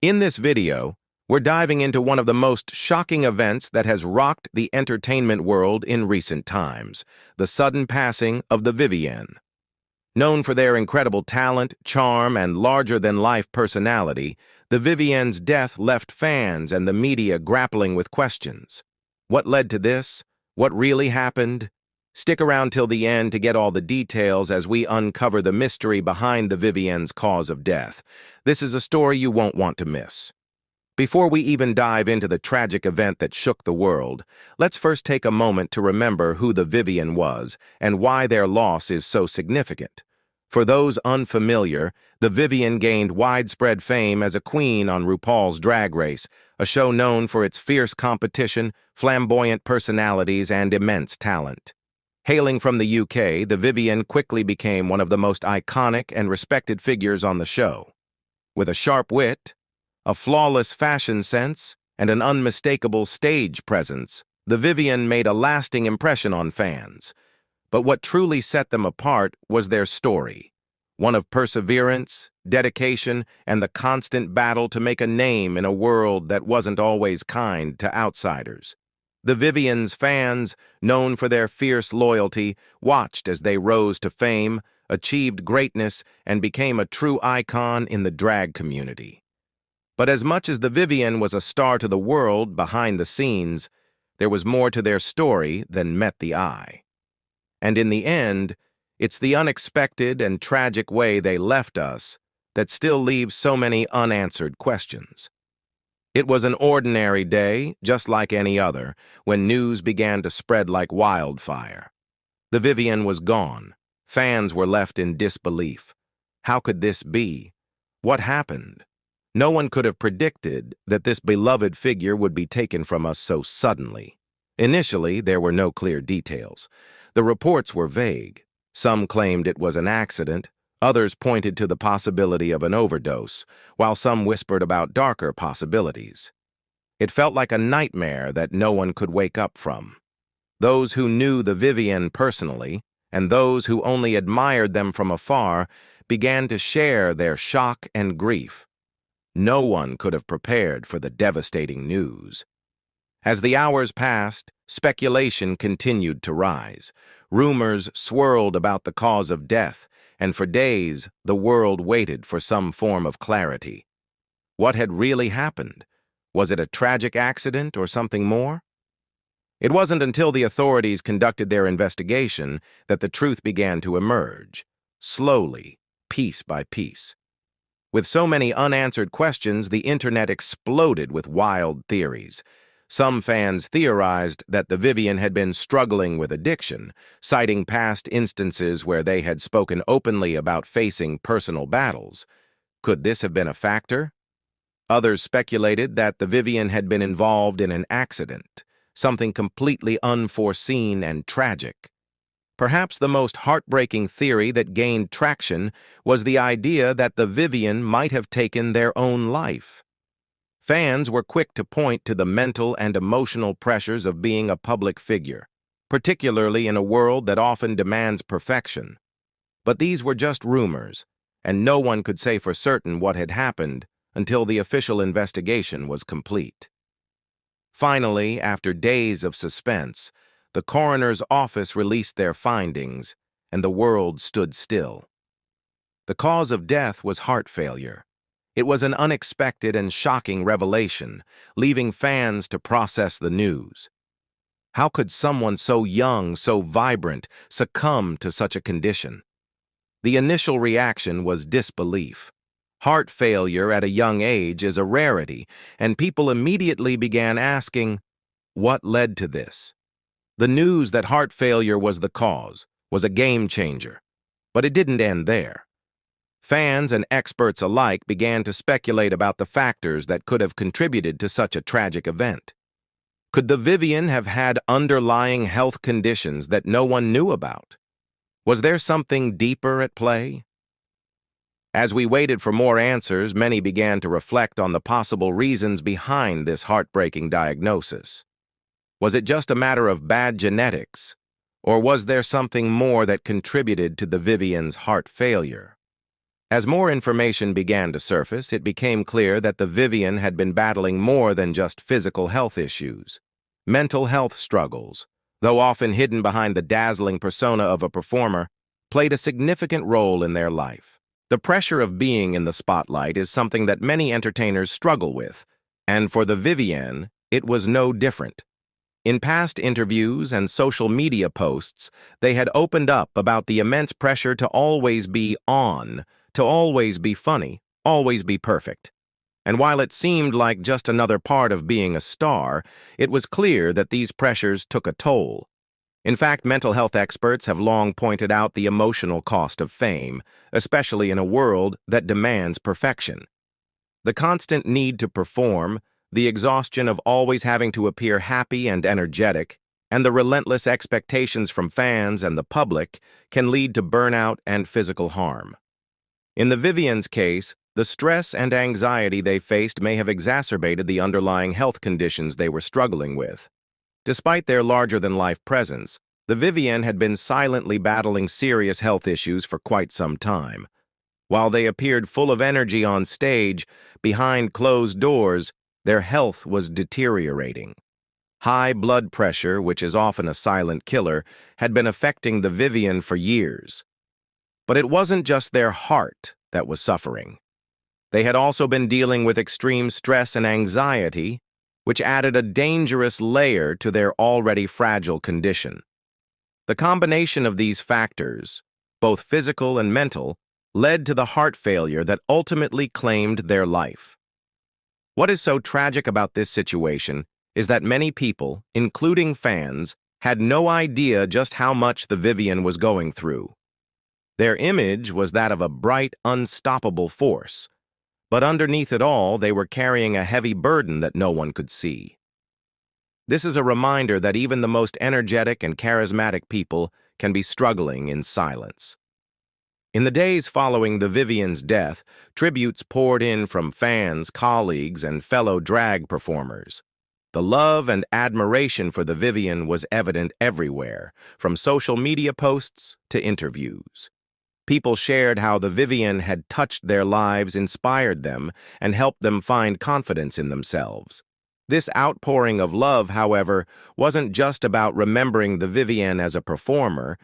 In this video, we're diving into one of the most shocking events that has rocked the entertainment world in recent times, the sudden passing of the Vivienne. Known for their incredible talent, charm, and larger-than-life personality, the Vivienne's death left fans and the media grappling with questions. What led to this? What really happened? Stick around till the end to get all the details as we uncover the mystery behind the Vivienne's cause of death. This is a story you won't want to miss. Before we even dive into the tragic event that shook the world, let's first take a moment to remember who the Vivienne was and why their loss is so significant. For those unfamiliar, the Vivienne gained widespread fame as a queen on RuPaul's Drag Race, a show known for its fierce competition, flamboyant personalities, and immense talent. Hailing from the UK, the Vivienne quickly became one of the most iconic and respected figures on the show. With a sharp wit, a flawless fashion sense, and an unmistakable stage presence, the Vivienne made a lasting impression on fans. But what truly set them apart was their story, one of perseverance, dedication, and the constant battle to make a name in a world that wasn't always kind to outsiders. The Vivienne's fans, known for their fierce loyalty, watched as they rose to fame, achieved greatness, and became a true icon in the drag community. But as much as the Vivienne was a star to the world behind the scenes, there was more to their story than met the eye. And in the end, it's the unexpected and tragic way they left us that still leaves so many unanswered questions. It was an ordinary day, just like any other, when news began to spread like wildfire. The Vivienne was gone. Fans were left in disbelief. How could this be? What happened? No one could have predicted that this beloved figure would be taken from us so suddenly. Initially, there were no clear details. The reports were vague. Some claimed it was an accident. Others pointed to the possibility of an overdose, while some whispered about darker possibilities. It felt like a nightmare that no one could wake up from. Those who knew the Vivienne personally, and those who only admired them from afar, began to share their shock and grief. No one could have prepared for the devastating news. As the hours passed, speculation continued to rise. Rumors swirled about the cause of death, and for days the world waited for some form of clarity. What had really happened? Was it a tragic accident or something more? It wasn't until the authorities conducted their investigation that the truth began to emerge, slowly, piece by piece. With so many unanswered questions, the internet exploded with wild theories. Some fans theorized that the Vivienne had been struggling with addiction, citing past instances where they had spoken openly about facing personal battles. Could this have been a factor? Others speculated that the Vivienne had been involved in an accident, something completely unforeseen and tragic. Perhaps the most heartbreaking theory that gained traction was the idea that the Vivienne might have taken their own life. Fans were quick to point to the mental and emotional pressures of being a public figure, particularly in a world that often demands perfection. But these were just rumors, and no one could say for certain what had happened until the official investigation was complete. Finally, after days of suspense, the coroner's office released their findings, and the world stood still. The cause of death was heart failure. It was an unexpected and shocking revelation, leaving fans to process the news. How could someone so young, so vibrant, succumb to such a condition? The initial reaction was disbelief. Heart failure at a young age is a rarity, and people immediately began asking, what led to this? The news that heart failure was the cause was a game changer, but it didn't end there. Fans and experts alike began to speculate about the factors that could have contributed to such a tragic event. Could the Vivienne have had underlying health conditions that no one knew about? Was there something deeper at play? As we waited for more answers, many began to reflect on the possible reasons behind this heartbreaking diagnosis. Was it just a matter of bad genetics, or was there something more that contributed to the Vivienne's heart failure? As more information began to surface, it became clear that the Vivienne had been battling more than just physical health issues. Mental health struggles, though often hidden behind the dazzling persona of a performer, played a significant role in their life. The pressure of being in the spotlight is something that many entertainers struggle with, and for the Vivienne, it was no different. In past interviews and social media posts, they had opened up about the immense pressure to always be on, to always be funny, always be perfect. And while it seemed like just another part of being a star, it was clear that these pressures took a toll. In fact, mental health experts have long pointed out the emotional cost of fame, especially in a world that demands perfection. The constant need to perform, the exhaustion of always having to appear happy and energetic, and the relentless expectations from fans and the public can lead to burnout and physical harm. In the Vivienne's case, the stress and anxiety they faced may have exacerbated the underlying health conditions they were struggling with. Despite their larger-than-life presence, the Vivienne had been silently battling serious health issues for quite some time. While they appeared full of energy on stage, behind closed doors, their health was deteriorating. High blood pressure, which is often a silent killer, had been affecting the Vivienne for years. But it wasn't just their heart that was suffering. They had also been dealing with extreme stress and anxiety, which added a dangerous layer to their already fragile condition. The combination of these factors, both physical and mental, led to the heart failure that ultimately claimed their life. What is so tragic about this situation is that many people, including fans, had no idea just how much the Vivienne was going through. Their image was that of a bright, unstoppable force, but underneath it all, they were carrying a heavy burden that no one could see. This is a reminder that even the most energetic and charismatic people can be struggling in silence. In the days following the Vivienne's death, tributes poured in from fans, colleagues, and fellow drag performers. The love and admiration for the Vivienne was evident everywhere, from social media posts to interviews. People shared how the Vivienne had touched their lives, inspired them, and helped them find confidence in themselves. This outpouring of love, however, wasn't just about remembering the Vivienne as a performer.